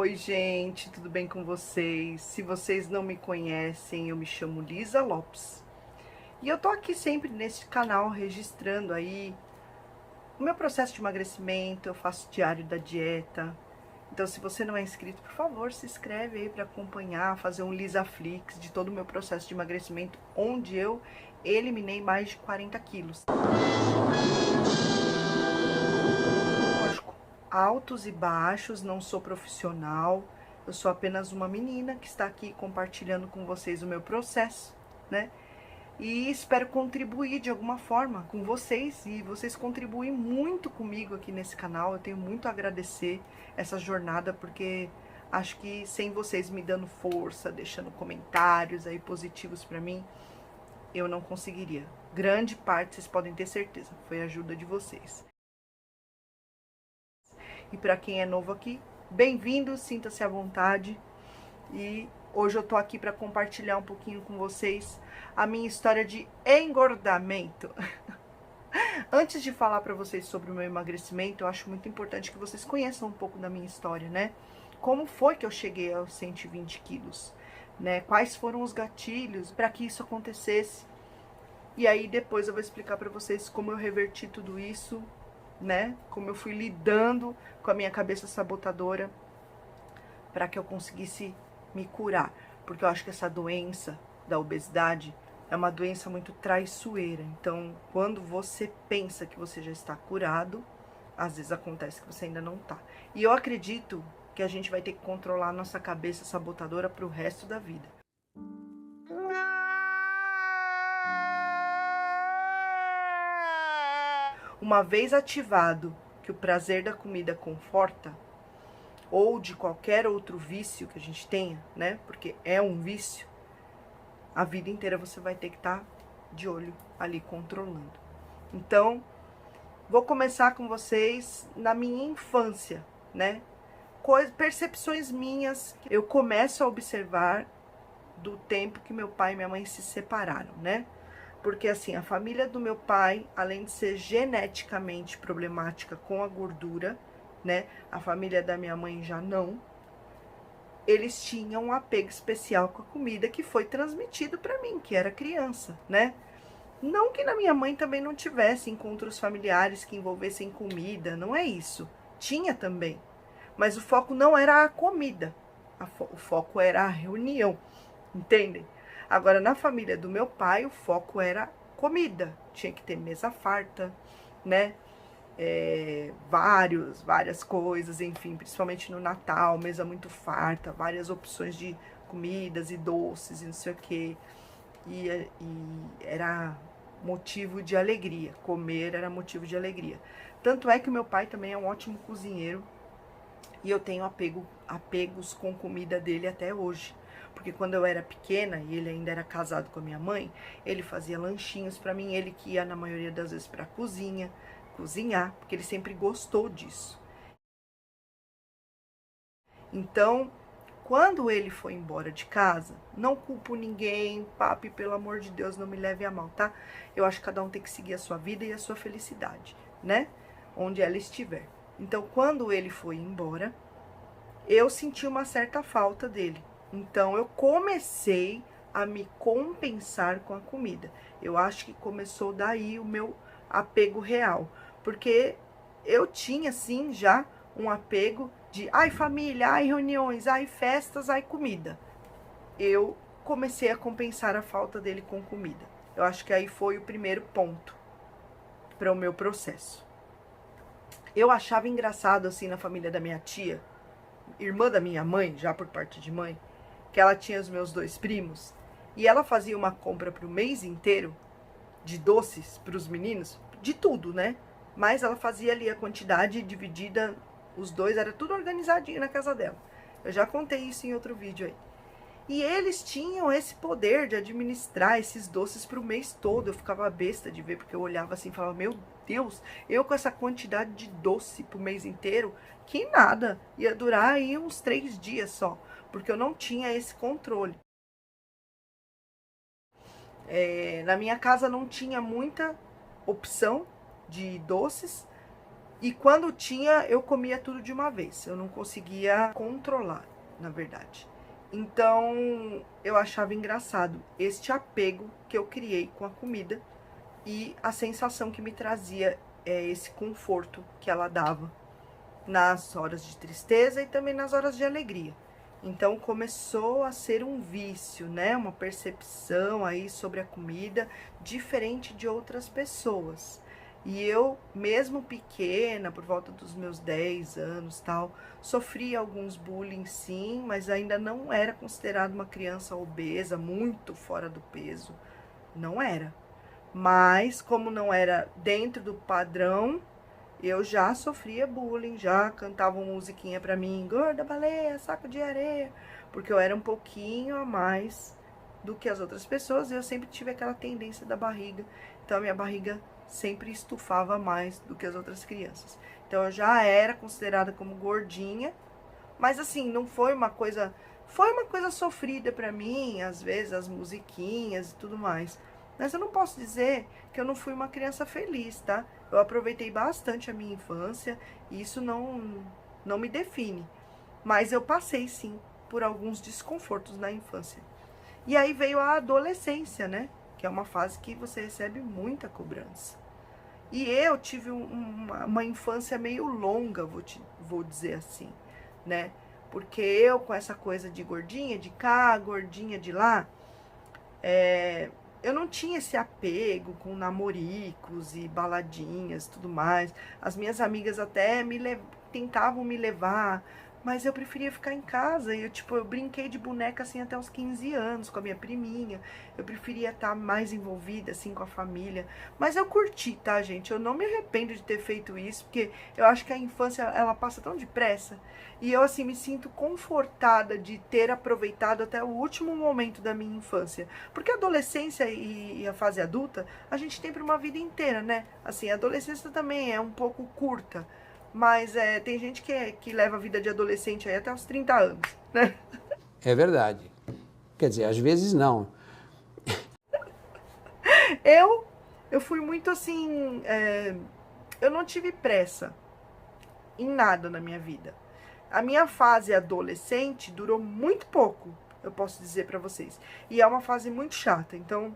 Oi, gente, tudo bem com vocês? Se vocês não me conhecem, eu me chamo Lisa Lopes. E eu tô aqui sempre nesse canal registrando aí o meu processo de emagrecimento, eu faço diário da dieta. Então, se você não é inscrito, por favor, se inscreve aí para acompanhar, fazer um Lisaflix de todo o meu processo de emagrecimento, onde eu eliminei mais de 40 quilos. Lógico, altos e baixos, não sou profissional, eu sou apenas uma menina que está aqui compartilhando com vocês o meu processo, né? E espero contribuir de alguma forma com vocês, e vocês contribuem muito comigo aqui nesse canal. Eu tenho muito a agradecer essa jornada, porque acho que sem vocês me dando força, deixando comentários aí positivos para mim, eu não conseguiria. Grande parte, vocês podem ter certeza, foi a ajuda de vocês. E para quem é novo aqui, bem-vindo, sinta-se à vontade. E hoje eu tô aqui para compartilhar um pouquinho com vocês a minha história de engordamento. Antes de falar para vocês sobre o meu emagrecimento, eu acho muito importante que vocês conheçam um pouco da minha história, né? Como foi que eu cheguei aos 120 quilos, né? Quais foram os gatilhos para que isso acontecesse? E aí depois eu vou explicar para vocês como eu reverti tudo isso, né? Como eu fui lidando com a minha cabeça sabotadora para que eu conseguisse me curar, porque eu acho que essa doença da obesidade é uma doença muito traiçoeira. Então, quando você pensa que você já está curado, às vezes acontece que você ainda não está. E eu acredito que a gente vai ter que controlar a nossa cabeça sabotadora para o resto da vida. Uma vez ativado que o prazer da comida conforta, ou de qualquer outro vício que a gente tenha, né? Porque é um vício, a vida inteira você vai ter que estar de olho ali controlando. Então, vou começar com vocês na minha infância, né? Percepções minhas, eu começo a observar do tempo que meu pai e minha mãe se separaram, né? Porque assim, a família do meu pai, além de ser geneticamente problemática com a gordura, né? A família da minha mãe já não. Eles tinham um apego especial com a comida que foi transmitido para mim, que era criança, né? Não que na minha mãe também não tivesse encontros familiares que envolvessem comida, não é isso. Tinha também. Mas o foco não era a comida. O foco era a reunião, entendem? Agora, na família do meu pai, o foco era comida. Tinha que ter mesa farta, né? Várias coisas, enfim, principalmente no Natal, mesa muito farta, várias opções de comidas e doces e não sei o que. E era motivo de alegria, comer era motivo de alegria. Tanto é que o meu pai também é um ótimo cozinheiro e eu tenho apegos com comida dele até hoje. Porque quando eu era pequena e ele ainda era casado com a minha mãe, ele fazia lanchinhos para mim, ele que ia na maioria das vezes para cozinhar, porque ele sempre gostou disso. Então, quando ele foi embora de casa, não culpo ninguém, papi, pelo amor de Deus, não me leve a mal, tá? Eu acho que cada um tem que seguir a sua vida e a sua felicidade, né? Onde ela estiver. Então, quando ele foi embora, eu senti uma certa falta dele. Então, eu comecei a me compensar com a comida. Eu acho que começou daí o meu apego real. Porque eu tinha, sim, já um apego de ai família, ai reuniões, ai festas, ai comida. Eu comecei a compensar a falta dele com comida. Eu acho que aí foi o primeiro ponto para o meu processo. Eu achava engraçado assim na família da minha tia, irmã da minha mãe, já por parte de mãe, que ela tinha os meus dois primos, e ela fazia uma compra para o mês inteiro de doces para os meninos, de tudo, né? Mas ela fazia ali a quantidade dividida, os dois, era tudo organizadinho na casa dela. Eu já contei isso em outro vídeo aí. E eles tinham esse poder de administrar esses doces para o mês todo. Eu ficava besta de ver, porque eu olhava assim e falava, meu Deus, eu com essa quantidade de doce pro mês inteiro, que nada, ia durar aí uns 3 dias só, porque eu não tinha esse controle. Na minha casa não tinha muita opção de doces, E quando tinha, eu comia tudo de uma vez. Eu não conseguia controlar, na verdade. Então, eu achava engraçado este apego que eu criei com a comida e a sensação que me trazia esse conforto que ela dava nas horas de tristeza e também nas horas de alegria. Então começou a ser um vício, né? Uma percepção aí sobre a comida diferente de outras pessoas. E eu, mesmo pequena, por volta dos meus 10 anos, tal, sofri alguns bullying sim, mas ainda não era considerada uma criança obesa, muito fora do peso. Não era. Mas como não era dentro do padrão, eu já sofria bullying, já cantavam musiquinha pra mim, gorda baleia, saco de areia, porque eu era um pouquinho a mais do que as outras pessoas, e eu sempre tive aquela tendência da barriga, então a minha barriga sempre estufava mais do que as outras crianças. Então eu já era considerada como gordinha, mas assim, não foi uma coisa, foi uma coisa sofrida pra mim, às vezes as musiquinhas e tudo mais. Mas eu não posso dizer que eu não fui uma criança feliz, tá? Eu aproveitei bastante a minha infância e isso não me define. Mas eu passei, sim, por alguns desconfortos na infância. E aí veio a adolescência, né? Que é uma fase que você recebe muita cobrança. E eu tive uma infância meio longa, vou dizer assim, né? Porque eu, com essa coisa de gordinha de cá, gordinha de lá, eu não tinha esse apego com namoricos e baladinhas e tudo mais. As minhas amigas até tentavam me levar, mas eu preferia ficar em casa. E eu brinquei de boneca assim até os 15 anos com a minha priminha. Eu preferia estar mais envolvida assim com a família. Mas eu curti, tá, gente? Eu não me arrependo de ter feito isso, porque eu acho que a infância ela passa tão depressa. E eu assim me sinto confortada de ter aproveitado até o último momento da minha infância. Porque a adolescência e a fase adulta, a gente tem para uma vida inteira, né? Assim, a adolescência também é um pouco curta. Mas tem gente que leva a vida de adolescente aí até os 30 anos, né? É verdade. Quer dizer, às vezes não. Eu fui muito assim. Eu não tive pressa em nada na minha vida. A minha fase adolescente durou muito pouco, eu posso dizer pra vocês. E é uma fase muito chata. Então,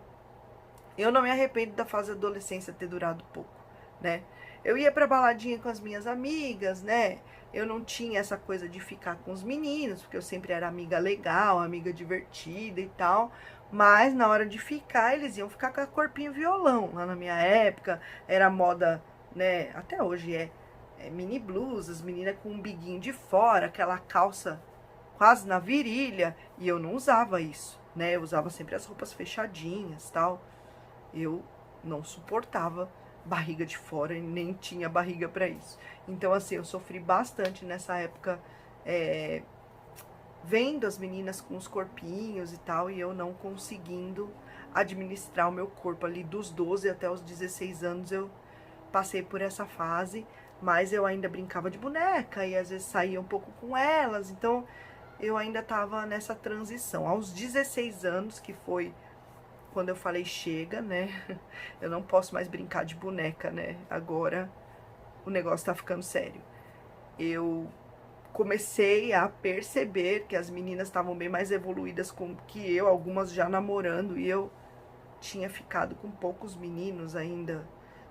eu não me arrependo da fase adolescência ter durado pouco, né? Eu ia pra baladinha com as minhas amigas, né? Eu não tinha essa coisa de ficar com os meninos, porque eu sempre era amiga legal, amiga divertida e tal. Mas na hora de ficar, eles iam ficar com a corpinho violão. Lá na minha época, era moda, né? Até hoje mini blusas, menina com um biguinho de fora, aquela calça quase na virilha. E eu não usava isso, né? Eu usava sempre as roupas fechadinhas, tal. Eu não suportava barriga de fora e nem tinha barriga para isso. Então, assim, eu sofri bastante nessa época, vendo as meninas com os corpinhos e tal, e eu não conseguindo administrar o meu corpo ali dos 12 até os 16 anos. Eu passei por essa fase, mas eu ainda brincava de boneca e às vezes saía um pouco com elas, então eu ainda tava nessa transição. Aos 16 anos, que foi quando eu falei chega, né? Eu não posso mais brincar de boneca, né? Agora o negócio tá ficando sério. Eu comecei a perceber que as meninas estavam bem mais evoluídas que eu, algumas já namorando, e eu tinha ficado com poucos meninos ainda,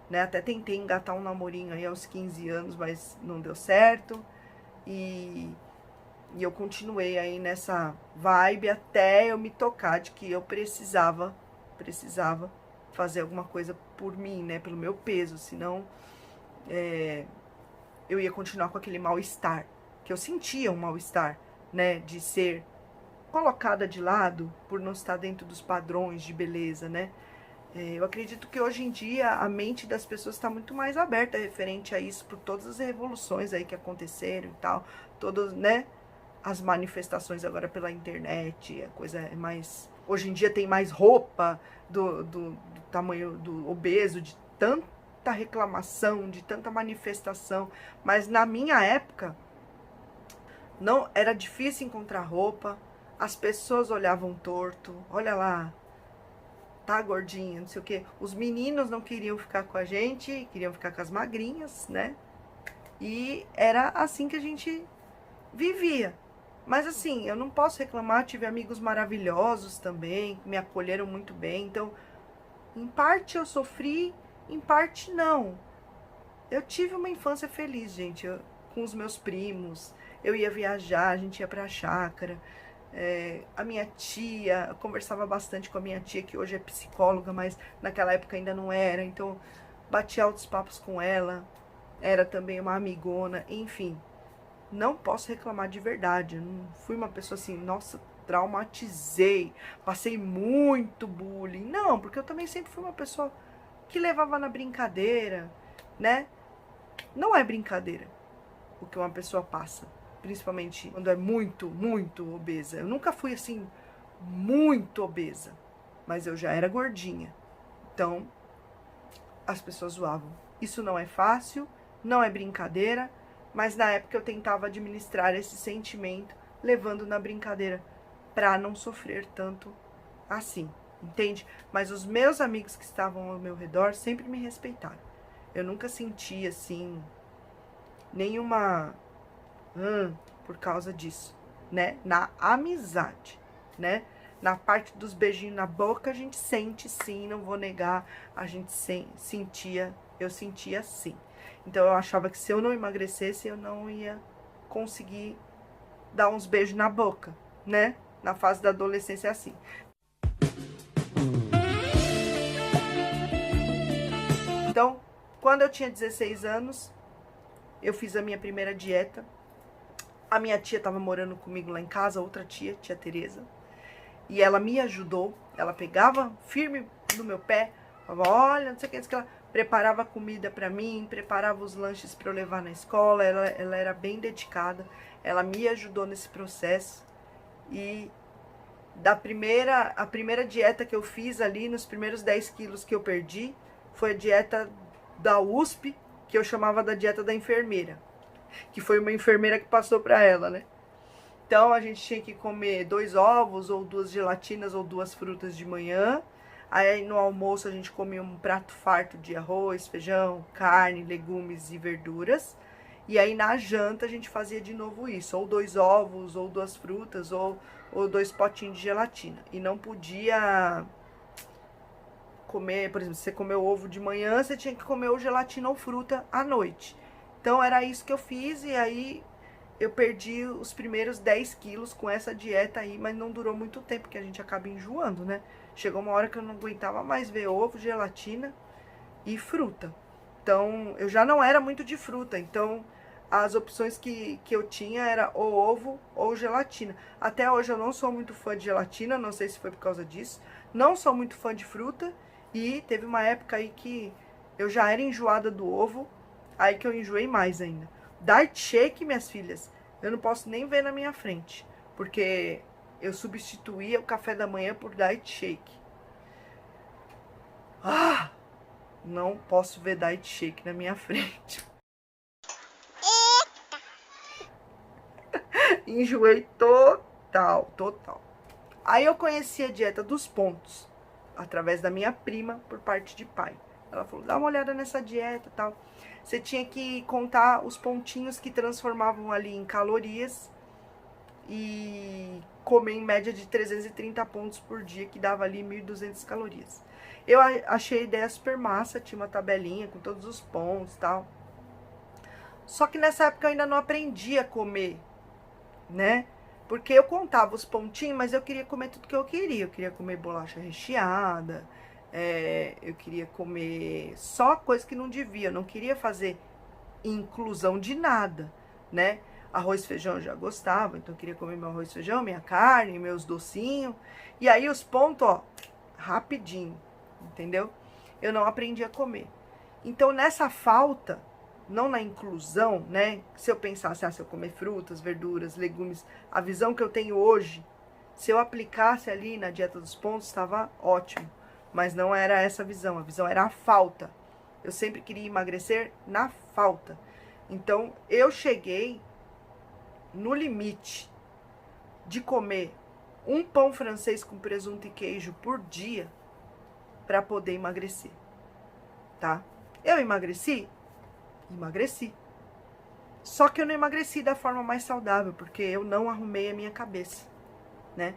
né? Até tentei engatar um namorinho aí aos 15 anos, mas não deu certo. E eu continuei aí nessa vibe até eu me tocar de que eu precisava fazer alguma coisa por mim, né? Pelo meu peso, senão eu ia continuar com aquele mal-estar, que eu sentia um mal-estar, né? De ser colocada de lado por não estar dentro dos padrões de beleza, né? Eu acredito que hoje em dia a mente das pessoas está muito mais aberta referente a isso, por todas as revoluções aí que aconteceram e tal, todas, né? As manifestações agora pela internet, a coisa é mais... Hoje em dia tem mais roupa do tamanho do obeso, de tanta reclamação, de tanta manifestação. Mas na minha época, não era difícil encontrar roupa, as pessoas olhavam torto, olha lá, tá gordinha, não sei o quê. Os meninos não queriam ficar com a gente, queriam ficar com as magrinhas, né? E era assim que a gente vivia. Mas assim, eu não posso reclamar, tive amigos maravilhosos também, que me acolheram muito bem. Então, em parte eu sofri, em parte não. Eu tive uma infância feliz, gente, com os meus primos. Eu ia viajar, a gente ia pra chácara. A minha tia, eu conversava bastante com a minha tia, que hoje é psicóloga, mas naquela época ainda não era. Então, bati altos papos com ela. Era também uma amigona, enfim. Não posso reclamar de verdade. Eu não fui uma pessoa assim, nossa, traumatizei, passei muito bullying. Não, porque eu também sempre fui uma pessoa que levava na brincadeira, né? Não é brincadeira o que uma pessoa passa, principalmente quando é muito, muito obesa. Eu nunca fui assim, muito obesa, mas eu já era gordinha. Então, as pessoas zoavam. Isso não é fácil, não é brincadeira, mas na época eu tentava administrar esse sentimento, levando na brincadeira, para não sofrer tanto assim, entende? Mas os meus amigos que estavam ao meu redor sempre me respeitaram. Eu nunca senti assim nenhuma por causa disso, né? Na amizade, né? Na parte dos beijinhos na boca a gente sente sim, não vou negar, a gente sentia, eu sentia sim. Então eu achava que se eu não emagrecesse eu não ia conseguir dar uns beijos na boca, né? Na fase da adolescência é assim. Então, quando eu tinha 16 anos, eu fiz a minha primeira dieta. A minha tia estava morando comigo lá em casa, outra tia, tia Tereza. E ela me ajudou, ela pegava firme no meu pé, falava, olha, não sei o que, não sei o que, ela preparava comida para mim, preparava os lanches para eu levar na escola, ela era bem dedicada, ela me ajudou nesse processo. E a primeira dieta que eu fiz ali, nos primeiros 10 quilos que eu perdi, foi a dieta da USP, que eu chamava da dieta da enfermeira, que foi uma enfermeira que passou para ela, né? Então a gente tinha que comer 2 ovos, ou 2 gelatinas, ou 2 frutas de manhã. Aí no almoço a gente comia um prato farto de arroz, feijão, carne, legumes e verduras. E aí na janta a gente fazia de novo isso, ou 2 ovos, ou 2 frutas, ou 2 potinhos de gelatina. E não podia comer, por exemplo, se você comeu ovo de manhã, você tinha que comer ou gelatina ou fruta à noite. Então era isso que eu fiz e aí eu perdi os primeiros 10 quilos com essa dieta aí, mas não durou muito tempo, porque a gente acaba enjoando, né? Chegou uma hora que eu não aguentava mais ver ovo, gelatina e fruta. Então, eu já não era muito de fruta, então as opções que eu tinha era ou ovo ou gelatina. Até hoje eu não sou muito fã de gelatina, não sei se foi por causa disso. Não sou muito fã de fruta e teve uma época aí que eu já era enjoada do ovo, aí que eu enjoei mais ainda. Diet shake, minhas filhas, eu não posso nem ver na minha frente, porque eu substituía o café da manhã por diet shake. Ah, não posso ver diet shake na minha frente. Enjoei total, total. Aí eu conheci a dieta dos pontos, através da minha prima, por parte de pai. Ela falou, dá uma olhada nessa dieta e tal. Você tinha que contar os pontinhos que transformavam ali em calorias e comer em média de 330 pontos por dia, que dava ali 1.200 calorias. Eu achei a ideia super massa, tinha uma tabelinha com todos os pontos e tal. Só que nessa época eu ainda não aprendi a comer, né? Porque eu contava os pontinhos, mas eu queria comer tudo que eu queria. Eu queria comer bolacha recheada, eu queria comer só coisa que não devia. Eu não queria fazer inclusão de nada, né? Arroz e feijão eu já gostava, então eu queria comer meu arroz e feijão, minha carne, meus docinhos. E aí os pontos, ó, rapidinho, entendeu? Eu não aprendi a comer. Então nessa falta, não na inclusão, né? Se eu pensasse, se eu comer frutas, verduras, legumes, a visão que eu tenho hoje, se eu aplicasse ali na dieta dos pontos, estava ótimo. Mas não era essa a visão era a falta. Eu sempre queria emagrecer na falta. Então, eu cheguei no limite de comer um pão francês com presunto e queijo por dia para poder emagrecer, tá? Eu emagreci? Emagreci. Só que eu não emagreci da forma mais saudável, porque eu não arrumei a minha cabeça, né?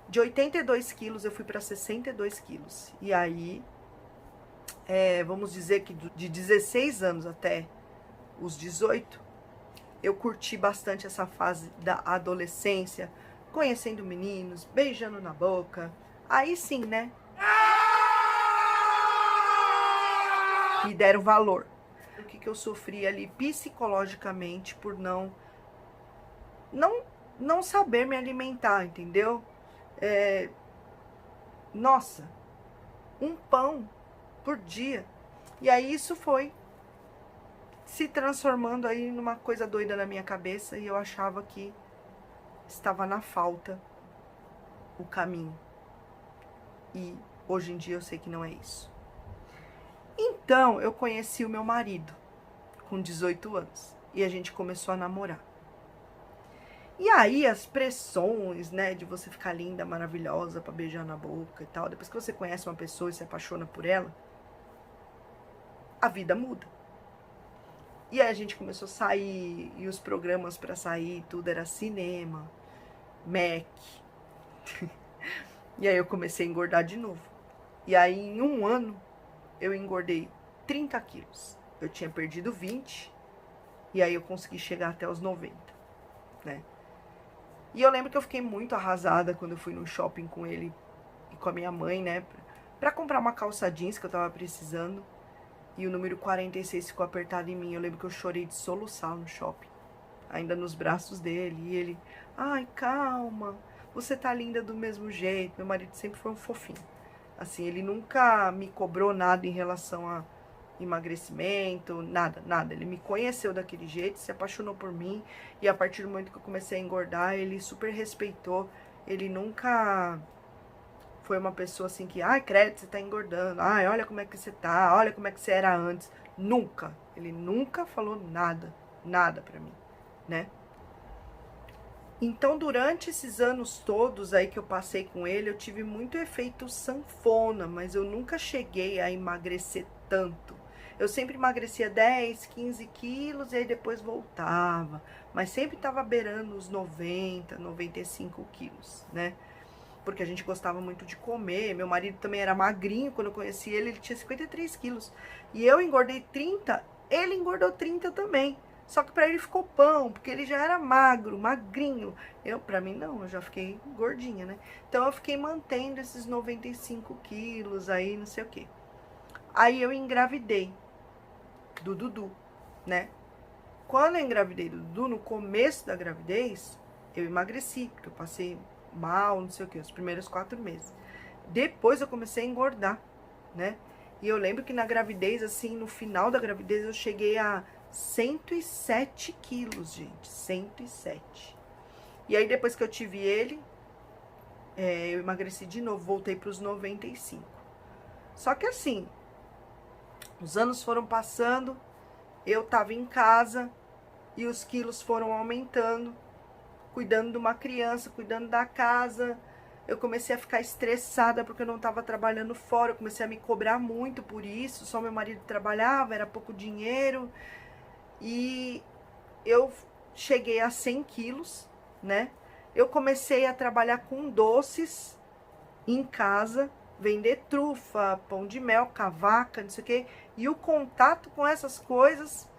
De 82 quilos eu fui para 62 quilos. E aí, vamos dizer que de 16 anos até os 18, eu curti bastante essa fase da adolescência, conhecendo meninos, beijando na boca. Aí sim, né? Me deram valor. O que eu sofri ali psicologicamente por não saber me alimentar, entendeu? Nossa, um pão por dia. E aí isso foi se transformando aí numa coisa doida na minha cabeça e eu achava que estava na falta o caminho. E hoje em dia eu sei que não é isso. Então eu conheci o meu marido com 18 anos e a gente começou a namorar. E aí as pressões, né, de você ficar linda, maravilhosa pra beijar na boca e tal, depois que você conhece uma pessoa e se apaixona por ela, a vida muda. E aí a gente começou a sair, e os programas pra sair, tudo era cinema, Mac. E aí eu comecei a engordar de novo. E aí em um ano eu engordei 30 quilos. Eu tinha perdido 20, e aí eu consegui chegar até os 90, né? E eu lembro que eu fiquei muito arrasada quando eu fui no shopping com ele e com a minha mãe, né? Pra comprar uma calça jeans que eu tava precisando. E o número 46 ficou apertado em mim. Eu lembro que eu chorei de soluçar no shopping. Ainda nos braços dele. E ele, ai, calma. Você tá linda do mesmo jeito. Meu marido sempre foi um fofinho. Assim, ele nunca me cobrou nada em relação a emagrecimento, nada, nada. Ele me conheceu daquele jeito, se apaixonou por mim, e a partir do momento que eu comecei a engordar, ele super respeitou. Ele nunca foi uma pessoa assim que, ai, credo, você tá engordando, ai, olha como é que você tá, olha como é que você era antes. Nunca. Ele nunca falou nada, nada pra mim, né? Então, durante esses anos todos aí que eu passei com ele, eu tive muito efeito sanfona, mas eu nunca cheguei a emagrecer tanto. Eu sempre emagrecia 10, 15 quilos e aí depois voltava. Mas sempre estava beirando os 90, 95 quilos, né? Porque a gente gostava muito de comer. Meu marido também era magrinho. Quando eu conheci ele, ele tinha 53 quilos. E eu engordei 30, ele engordou 30 também. Só que pra ele ficou pão, porque ele já era magro, magrinho. Pra mim não, eu já fiquei gordinha, né? Então eu fiquei mantendo esses 95 quilos aí, não sei o quê. Aí eu engravidei do Dudu, né? Quando eu engravidei do Dudu, no começo da gravidez, eu emagreci, porque eu passei mal, não sei o que, os primeiros 4 meses. Depois eu comecei a engordar, né? E eu lembro que na gravidez, assim, no final da gravidez, eu cheguei a 107 quilos, gente, 107. E aí depois que eu tive ele, eu emagreci de novo, voltei para os 95. Só que assim, os anos foram passando, eu tava em casa e os quilos foram aumentando, cuidando de uma criança, cuidando da casa. Eu comecei a ficar estressada porque eu não tava trabalhando fora, eu comecei a me cobrar muito por isso, só meu marido trabalhava, era pouco dinheiro. E eu cheguei a 100 quilos, né? Eu comecei a trabalhar com doces em casa, vender trufa, pão de mel, cavaca, não sei o quê. E o contato com essas coisas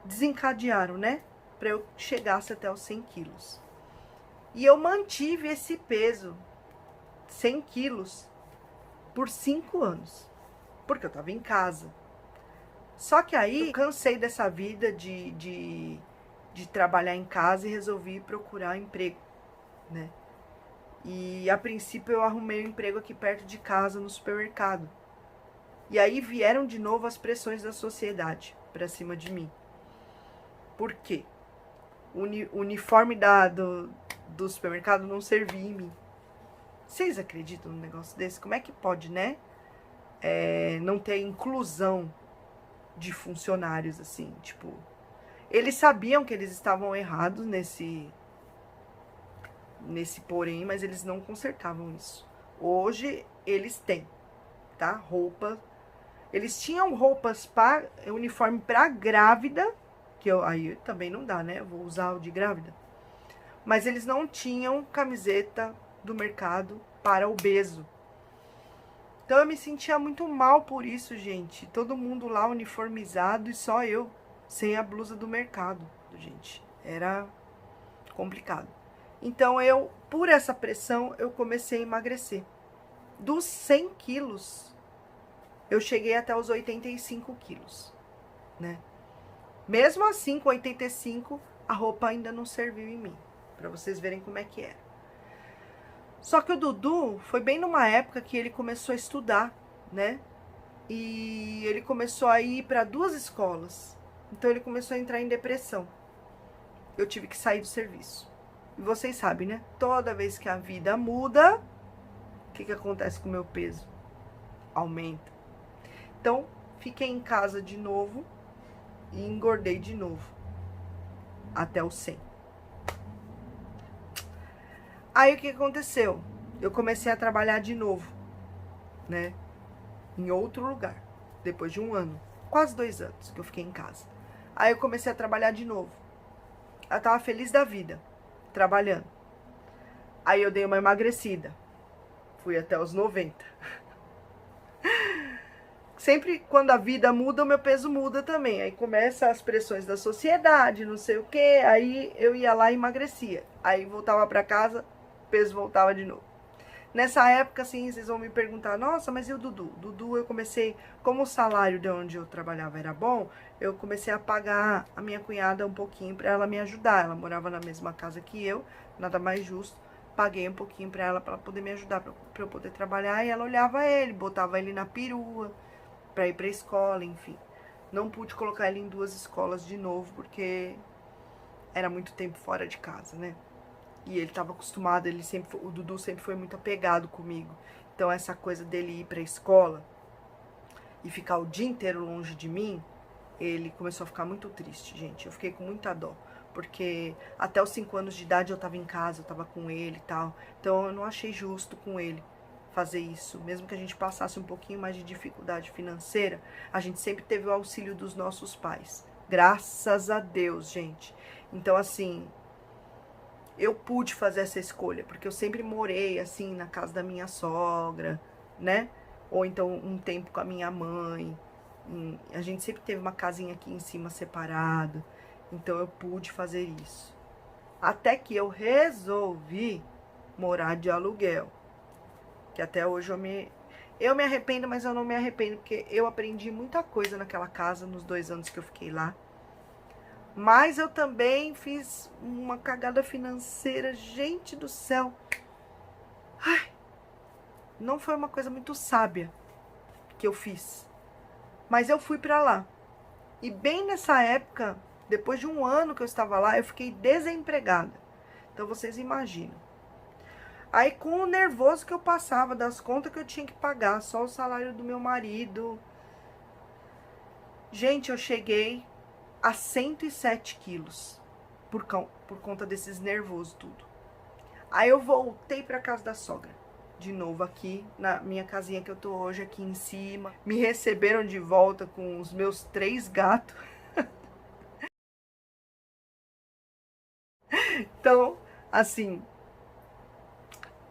desencadearam, né? Pra eu chegasse até os 100 quilos. E eu mantive esse peso, 100 quilos, por 5 anos. Porque eu tava em casa. Só que aí eu cansei dessa vida de trabalhar em casa e resolvi procurar emprego, né? E a princípio eu arrumei um emprego aqui perto de casa, no supermercado. E aí vieram de novo as pressões da sociedade pra cima de mim. Por quê? O uniforme do supermercado não servia em mim. Vocês acreditam num negócio desse? Como é que pode, né? Não ter inclusão de funcionários, assim, tipo... Eles sabiam que eles estavam errados nesse porém, mas eles não consertavam isso. Hoje, eles têm, tá? Roupa. Eles tinham roupas para uniforme para grávida, que aí também não dá, né? Eu vou usar o de grávida. Mas eles não tinham camiseta do mercado para obeso. Então eu me sentia muito mal por isso, gente. Todo mundo lá uniformizado e só eu sem a blusa do mercado, gente. Era complicado. Então eu, por essa pressão, eu comecei a emagrecer. Dos 100 quilos, eu cheguei até os 85 quilos, né? Mesmo assim, com 85, a roupa ainda não serviu em mim. Pra vocês verem como é que era. Só que o Dudu foi bem numa época que ele começou a estudar, né? E ele começou a ir para 2 escolas. Então ele começou a entrar em depressão. Eu tive que sair do serviço. E vocês sabem, né? Toda vez que a vida muda, o que acontece com o meu peso? Aumenta. Então, fiquei em casa de novo e engordei de novo. Até os 100. Aí o que aconteceu? Eu comecei a trabalhar de novo, né? Em outro lugar. Depois de 1 ano. Quase 2 anos que eu fiquei em casa. Aí eu comecei a trabalhar de novo. Eu tava feliz da vida, trabalhando. Aí eu dei uma emagrecida. Fui até os 90. Sempre quando a vida muda, o meu peso muda também. Aí começa as pressões da sociedade, não sei o quê. Aí eu ia lá e emagrecia. Aí voltava pra casa, o peso voltava de novo. Nessa época, assim, vocês vão me perguntar, nossa, mas e o Dudu? Dudu, eu comecei, como o salário de onde eu trabalhava era bom, eu comecei a pagar a minha cunhada um pouquinho pra ela me ajudar. Ela morava na mesma casa que eu, nada mais justo. Paguei um pouquinho pra ela poder me ajudar, pra eu poder trabalhar. E ela olhava ele, botava ele na perua, pra ir pra escola, enfim. Não pude colocar ele em 2 escolas de novo, porque era muito tempo fora de casa, né? E ele estava acostumado, o Dudu sempre foi muito apegado comigo. Então essa coisa dele ir pra escola e ficar o dia inteiro longe de mim, ele começou a ficar muito triste, gente. Eu fiquei com muita dó, porque até os 5 anos de idade eu tava em casa, eu tava com ele e tal. Então eu não achei justo com ele fazer isso. Mesmo que a gente passasse um pouquinho mais de dificuldade financeira, a gente sempre teve o auxílio dos nossos pais. Graças a Deus, gente. Então assim, eu pude fazer essa escolha, porque eu sempre morei, assim, na casa da minha sogra, né? Ou então um tempo com a minha mãe. A gente sempre teve uma casinha aqui em cima separada. Então eu pude fazer isso. Até que eu resolvi morar de aluguel. Que até hoje eu me arrependo, mas eu não me arrependo, porque eu aprendi muita coisa naquela casa nos 2 anos que eu fiquei lá. Mas eu também fiz uma cagada financeira, gente do céu. Ai, não foi uma coisa muito sábia que eu fiz. Mas eu fui pra lá. E bem nessa época, depois de 1 ano que eu estava lá, eu fiquei desempregada. Então vocês imaginam. Aí com o nervoso que eu passava, das contas que eu tinha que pagar, só o salário do meu marido. Gente, eu cheguei a 107 quilos por conta desses nervosos tudo. Aí eu voltei pra casa da sogra, de novo aqui na minha casinha que eu tô hoje aqui em cima. Me receberam de volta com os meus 3 gatos. Então, assim,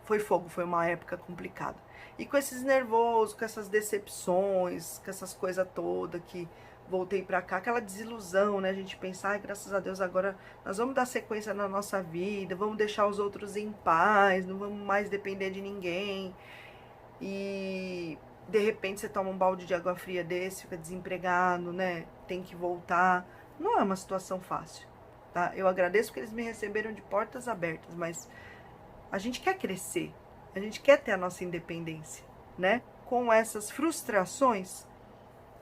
foi fogo, foi uma época complicada. E com esses nervosos, com essas decepções, com essas coisas todas que voltei pra cá, aquela desilusão, né? A gente pensar, ai, graças a Deus, agora nós vamos dar sequência na nossa vida, vamos deixar os outros em paz, não vamos mais depender de ninguém. E de repente você toma um balde de água fria desse, fica desempregado, né? Tem que voltar. Não é uma situação fácil, tá? Eu agradeço que eles me receberam de portas abertas, mas a gente quer crescer, a gente quer ter a nossa independência, né? Com essas frustrações,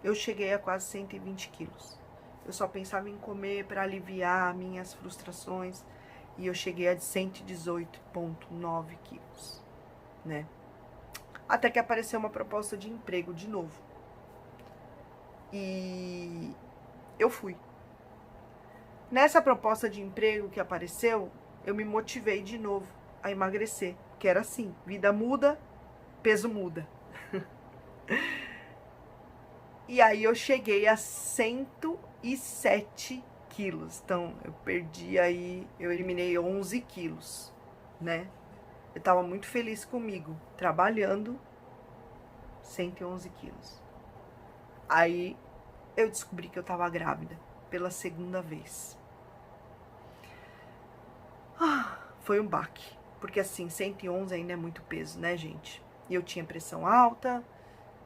eu cheguei a quase 120 quilos. Eu só pensava em comer para aliviar minhas frustrações e eu cheguei a 118,9 quilos, né? Até que apareceu uma proposta de emprego de novo. E eu fui. Nessa proposta de emprego que apareceu, eu me motivei de novo a emagrecer. Que era assim, vida muda, peso muda. E aí eu cheguei a 107 quilos. Então, eu perdi aí, eu eliminei 11 quilos, né? Eu tava muito feliz comigo, trabalhando 111 quilos. Aí, eu descobri que eu tava grávida pela segunda vez. Foi um baque, porque assim, 111 ainda é muito peso, né, gente? E eu tinha pressão alta,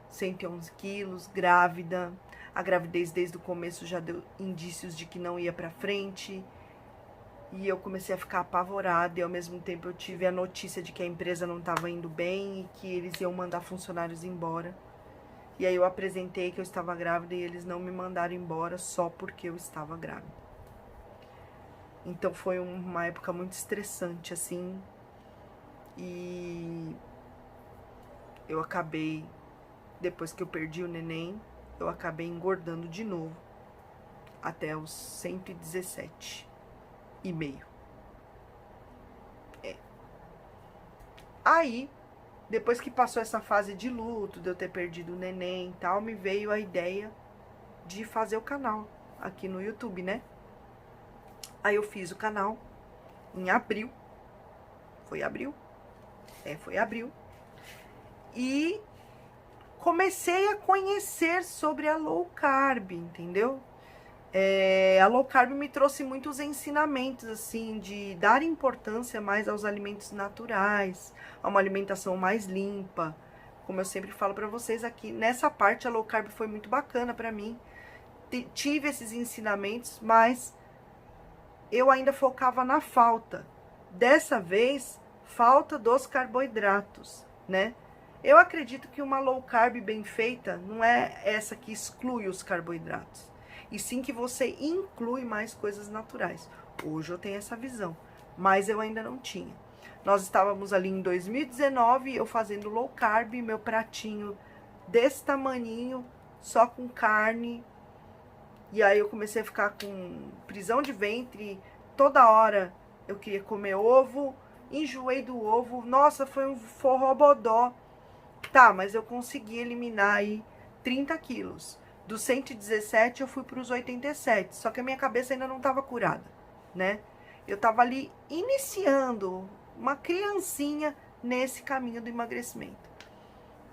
111 quilos, grávida. A gravidez desde o começo já deu indícios de que não ia pra frente. E eu comecei a ficar apavorada e ao mesmo tempo eu tive a notícia de que a empresa não estava indo bem e que eles iam mandar funcionários embora. E aí eu apresentei que eu estava grávida e eles não me mandaram embora só porque eu estava grávida. Então foi uma época muito estressante, assim. E eu acabei, depois que eu perdi o neném, eu acabei engordando de novo até os 117,5. Aí, depois que passou essa fase de luto, de eu ter perdido o neném e tal, me veio a ideia de fazer o canal aqui no YouTube, né? Aí eu fiz o canal em abril. Foi abril? Foi abril. E comecei a conhecer sobre a low carb, entendeu? A low carb me trouxe muitos ensinamentos, assim, de dar importância mais aos alimentos naturais, a uma alimentação mais limpa. Como eu sempre falo pra vocês aqui, nessa parte a low carb foi muito bacana pra mim. Tive esses ensinamentos, mas eu ainda focava na falta. Dessa vez, falta dos carboidratos, né? Eu acredito que uma low carb bem feita não é essa que exclui os carboidratos, e sim que você inclui mais coisas naturais. Hoje eu tenho essa visão, mas eu ainda não tinha. Nós estávamos ali em 2019, eu fazendo low carb, meu pratinho desse tamaninho, só com carne. E aí eu comecei a ficar com prisão de ventre, toda hora eu queria comer ovo, enjoei do ovo, nossa, foi um forrobodó. Tá, mas eu consegui eliminar aí 30 quilos. Dos 117 eu fui para os 87, só que a minha cabeça ainda não estava curada, né? Eu estava ali iniciando, uma criancinha nesse caminho do emagrecimento.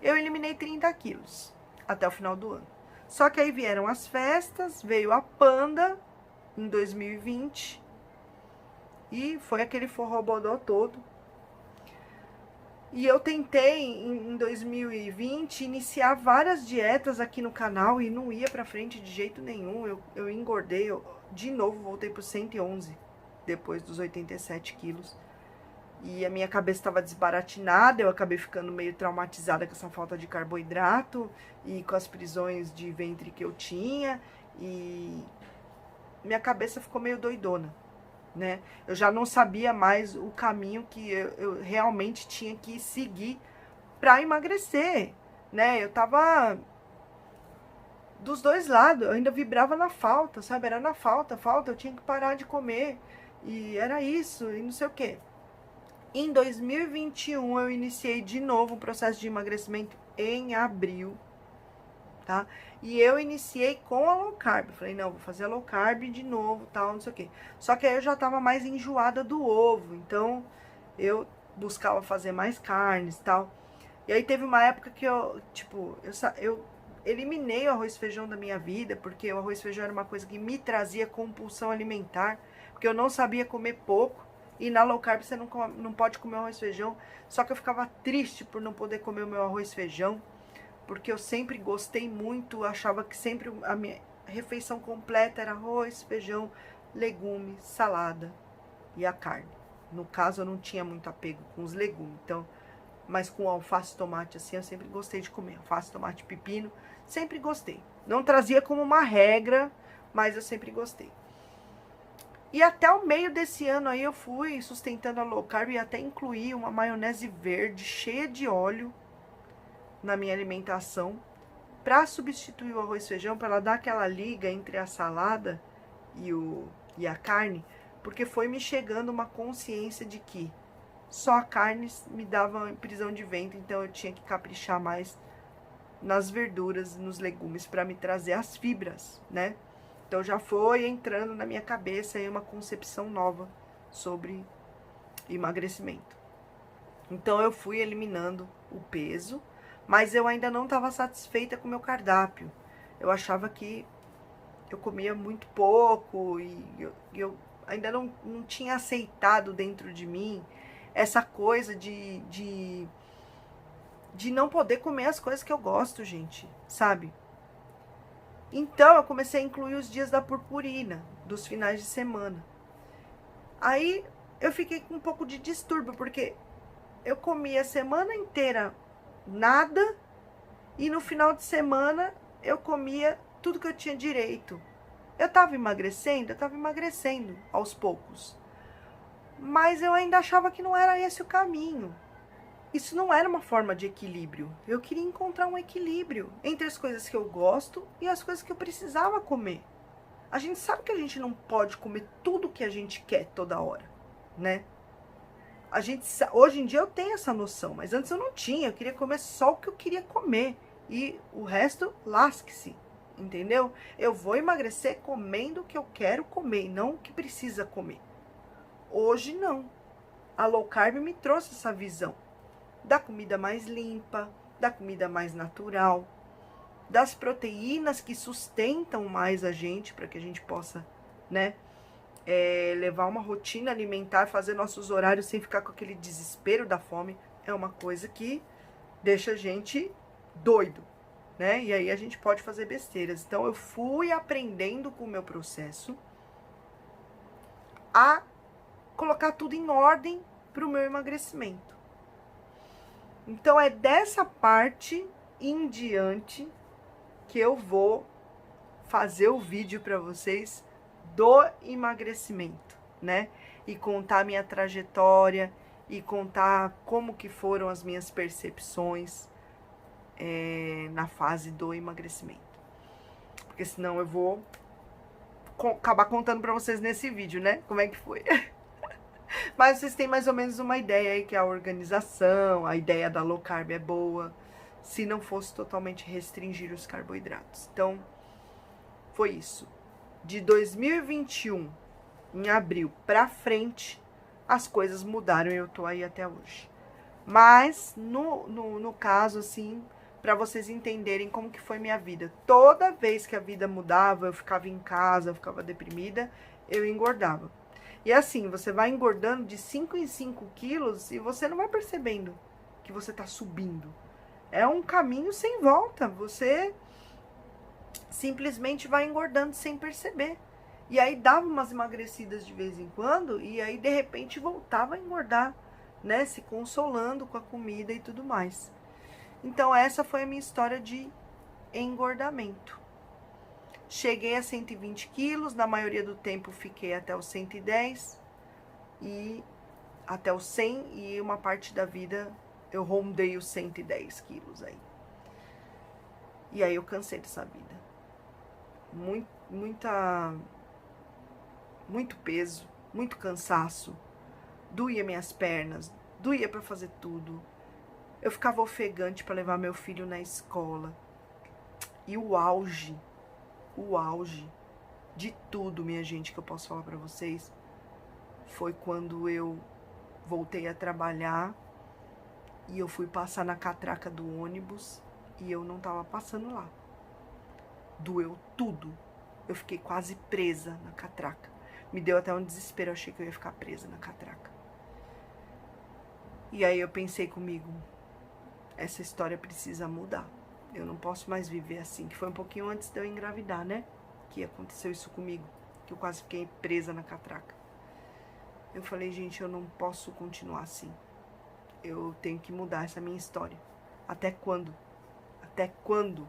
Eu eliminei 30 quilos até o final do ano. Só que aí vieram as festas, veio a Panda em 2020 e foi aquele forrobodó todo. E eu tentei, em 2020, iniciar várias dietas aqui no canal e não ia pra frente de jeito nenhum. Eu engordei, de novo voltei pro 111, depois dos 87 quilos. E a minha cabeça estava desbaratinada, eu acabei ficando meio traumatizada com essa falta de carboidrato e com as prisões de ventre que eu tinha. E minha cabeça ficou meio doidona, né? Eu já não sabia mais o caminho que eu realmente tinha que seguir para emagrecer, né? Eu tava dos dois lados, eu ainda vibrava na falta, sabe? Era na falta, eu tinha que parar de comer, e era isso, e não sei o quê. Em 2021 eu iniciei de novo um processo de emagrecimento em abril, tá? E eu iniciei com a low carb. Falei, não, vou fazer a low carb de novo, tal, não sei o quê. Só que aí eu já tava mais enjoada do ovo, então eu buscava fazer mais carnes e tal. E aí teve uma época que eu eliminei o arroz e feijão da minha vida, porque o arroz e feijão era uma coisa que me trazia compulsão alimentar, porque eu não sabia comer pouco. E na low carb você não pode comer arroz e feijão. Só que eu ficava triste por não poder comer o meu arroz e feijão, porque eu sempre gostei muito, achava que sempre a minha refeição completa era arroz, feijão, legume, salada e a carne. No caso, eu não tinha muito apego com os legumes, então, mas com alface e tomate, assim, eu sempre gostei de comer. Alface, tomate, pepino, sempre gostei. Não trazia como uma regra, mas eu sempre gostei. E até o meio desse ano aí eu fui sustentando a low carb e até incluí uma maionese verde cheia de óleo na minha alimentação, para substituir o arroz e feijão, para ela dar aquela liga entre a salada e a carne, porque foi me chegando uma consciência de que só a carne me dava prisão de ventre, então eu tinha que caprichar mais nas verduras, nos legumes, para me trazer as fibras, né? Então já foi entrando na minha cabeça aí uma concepção nova sobre emagrecimento. Então eu fui eliminando o peso, mas eu ainda não estava satisfeita com o meu cardápio. Eu achava que eu comia muito pouco e eu ainda não tinha aceitado dentro de mim essa coisa de não poder comer as coisas que eu gosto, gente, sabe? Então eu comecei a incluir os dias da purpurina, dos finais de semana. Aí eu fiquei com um pouco de distúrbio, porque eu comia a semana inteira nada e no final de semana eu comia tudo que eu tinha direito. Eu tava emagrecendo aos poucos. Mas eu ainda achava que não era esse o caminho. Isso não era uma forma de equilíbrio. Eu queria encontrar um equilíbrio entre as coisas que eu gosto e as coisas que eu precisava comer. A gente sabe que a gente não pode comer tudo que a gente quer toda hora, né? Hoje em dia eu tenho essa noção, mas antes eu não tinha. Eu queria comer só o que eu queria comer e o resto lasque-se, entendeu? Eu vou emagrecer comendo o que eu quero comer, não o que precisa comer. Hoje não. A low carb me trouxe essa visão da comida mais limpa, da comida mais natural, das proteínas que sustentam mais a gente, para que a gente possa, né, levar uma rotina alimentar, fazer nossos horários sem ficar com aquele desespero da fome, é uma coisa que deixa a gente doido, né? E aí a gente pode fazer besteiras. Então eu fui aprendendo com o meu processo a colocar tudo em ordem para o meu emagrecimento. Então é dessa parte em diante que eu vou fazer o vídeo para vocês do emagrecimento, né? E contar a minha trajetória e contar como que foram as minhas percepções na fase do emagrecimento. Porque senão eu vou acabar contando para vocês nesse vídeo, né? Como é que foi. Mas vocês têm mais ou menos uma ideia aí que a organização, a ideia da low carb é boa, se não fosse totalmente restringir os carboidratos. Então, foi isso. De 2021, em abril pra frente, as coisas mudaram e eu tô aí até hoje. Mas, no caso, assim, pra vocês entenderem como que foi minha vida. Toda vez que a vida mudava, eu ficava em casa, eu ficava deprimida, eu engordava. E assim, você vai engordando de 5 em 5 quilos e você não vai percebendo que você tá subindo. É um caminho sem volta. Você simplesmente vai engordando sem perceber. E aí dava umas emagrecidas de vez em quando e aí de repente voltava a engordar, né? Se consolando com a comida e tudo mais. Então essa foi a minha história de engordamento. Cheguei a 120 quilos, na maioria do tempo fiquei até os 110 e até os 100 e uma parte da vida eu rondei os 110 quilos aí. E aí eu cansei dessa vida. Muito peso, muito cansaço, doía minhas pernas, doía pra fazer tudo. Eu ficava ofegante pra levar meu filho na escola. E o auge de tudo, minha gente, que eu posso falar pra vocês, foi quando eu voltei a trabalhar e eu fui passar na catraca do ônibus e eu não tava passando lá. Doeu tudo. Eu fiquei quase presa na catraca. Me deu até um desespero, eu achei que eu ia ficar presa na catraca. E aí eu pensei comigo, essa história precisa mudar. Eu não posso mais viver assim, que foi um pouquinho antes de eu engravidar, né? Que aconteceu isso comigo, que eu quase fiquei presa na catraca. Eu falei, gente, eu não posso continuar assim. Eu tenho que mudar essa minha história. Até quando? Até quando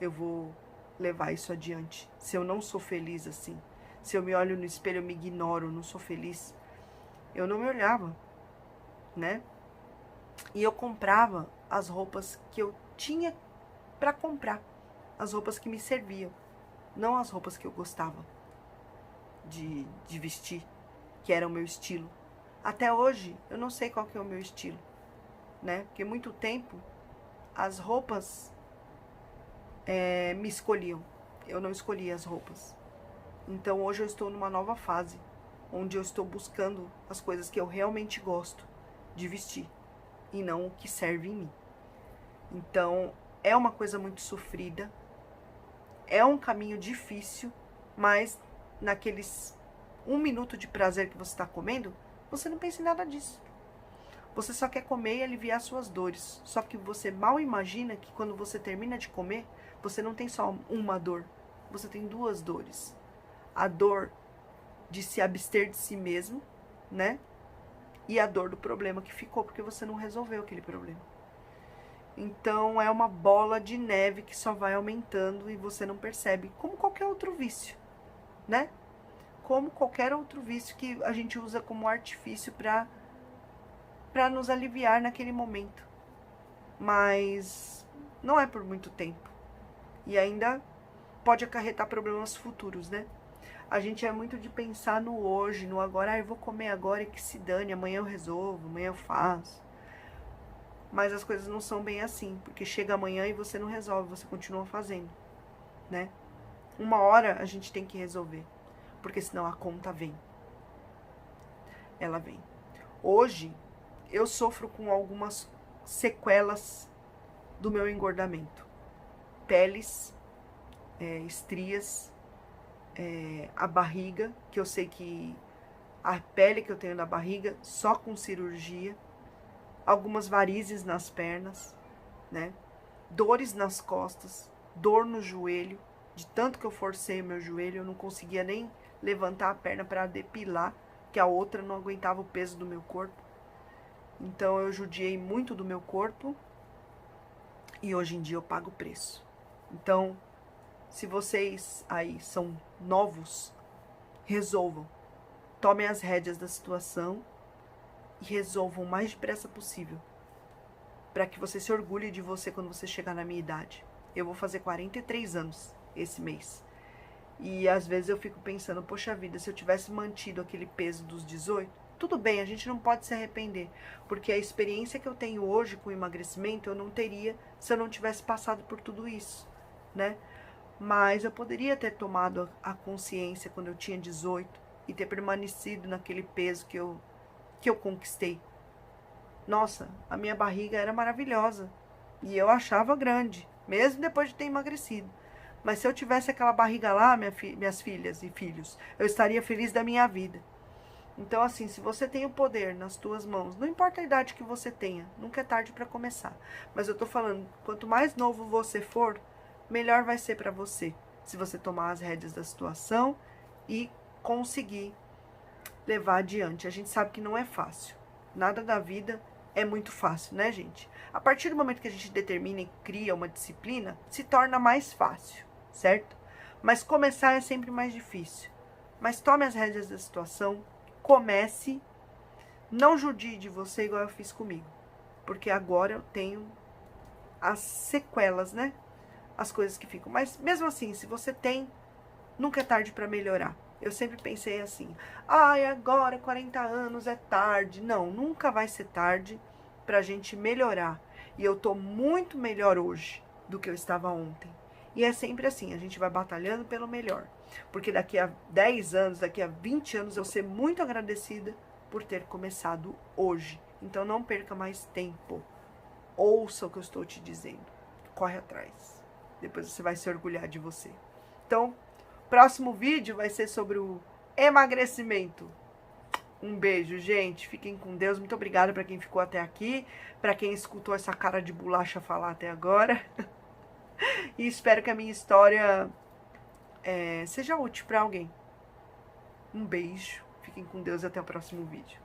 eu vou levar isso adiante? Se eu não sou feliz assim, se eu me olho no espelho, eu me ignoro, eu não sou feliz. Eu não me olhava, né? E eu comprava as roupas que eu tinha pra comprar, as roupas que me serviam, não as roupas que eu gostava de vestir, que era o meu estilo. Até hoje, eu não sei qual que é o meu estilo, né? Porque muito tempo, as roupas me escolhiam. Eu não escolhia as roupas. Então hoje eu estou numa nova fase, onde eu estou buscando as coisas que eu realmente gosto de vestir e não o que serve em mim. Então é uma coisa muito sofrida, é um caminho difícil, mas naqueles 1 minuto de prazer que você está comendo, você não pensa em nada disso. Você só quer comer e aliviar suas dores. Só que você mal imagina que quando você termina de comer, você não tem só uma dor, você tem duas dores. A dor de se abster de si mesmo, né? E a dor do problema que ficou porque você não resolveu aquele problema. Então é uma bola de neve que só vai aumentando e você não percebe, como qualquer outro vício, né? Como qualquer outro vício que a gente usa como artifício para nos aliviar naquele momento. Mas não é por muito tempo. E ainda pode acarretar problemas futuros, né? A gente é muito de pensar no hoje, no agora. Eu vou comer agora e que se dane, amanhã eu resolvo, amanhã eu faço. Mas as coisas não são bem assim, porque chega amanhã e você não resolve, você continua fazendo, né? Uma hora a gente tem que resolver, porque senão a conta vem. Ela vem. Hoje, eu sofro com algumas sequelas do meu engordamento. Peles, estrias, a barriga, que eu sei que a pele que eu tenho na barriga, só com cirurgia. Algumas varizes nas pernas, né? Dores nas costas, dor no joelho. De tanto que eu forcei o meu joelho, eu não conseguia nem levantar a perna para depilar, que a outra não aguentava o peso do meu corpo. Então eu judiei muito do meu corpo e hoje em dia eu pago o preço. Então, se vocês aí são novos, resolvam. Tomem as rédeas da situação e resolvam o mais depressa possível, para que você se orgulhe de você quando você chegar na minha idade. Eu vou fazer 43 anos esse mês. E às vezes eu fico pensando, poxa vida, se eu tivesse mantido aquele peso dos 18, tudo bem, a gente não pode se arrepender, porque a experiência que eu tenho hoje com o emagrecimento eu não teria se eu não tivesse passado por tudo isso, né? Mas eu poderia ter tomado a consciência quando eu tinha 18 e ter permanecido naquele peso que eu conquistei. Nossa, a minha barriga era maravilhosa e eu achava grande, mesmo depois de ter emagrecido. Mas se eu tivesse aquela barriga lá, minhas filhas e filhos, eu estaria feliz da minha vida. Então, assim, se você tem o poder nas tuas mãos, não importa a idade que você tenha, nunca é tarde para começar. Mas eu tô falando, quanto mais novo você for, melhor vai ser para você. Se você tomar as rédeas da situação e conseguir levar adiante. A gente sabe que não é fácil. Nada da vida é muito fácil, né, gente? A partir do momento que a gente determina e cria uma disciplina, se torna mais fácil, certo? Mas começar é sempre mais difícil. Mas tome as rédeas da situação, comece, não judie de você igual eu fiz comigo. Porque agora eu tenho as sequelas, né? As coisas que ficam. Mas mesmo assim, se você tem, nunca é tarde para melhorar. Eu sempre pensei assim, ai, agora 40 anos é tarde. Não, nunca vai ser tarde pra gente melhorar. E eu tô muito melhor hoje do que eu estava ontem. E é sempre assim, a gente vai batalhando pelo melhor. Porque daqui a 10 anos, daqui a 20 anos, eu vou ser muito agradecida por ter começado hoje. Então não perca mais tempo. Ouça o que eu estou te dizendo. Corre atrás. Depois você vai se orgulhar de você. Então, próximo vídeo vai ser sobre o emagrecimento. Um beijo, gente. Fiquem com Deus. Muito obrigada para quem ficou até aqui. Para quem escutou essa cara de bolacha falar até agora. E espero que a minha história seja útil para alguém. Um beijo. Fiquem com Deus e até o próximo vídeo.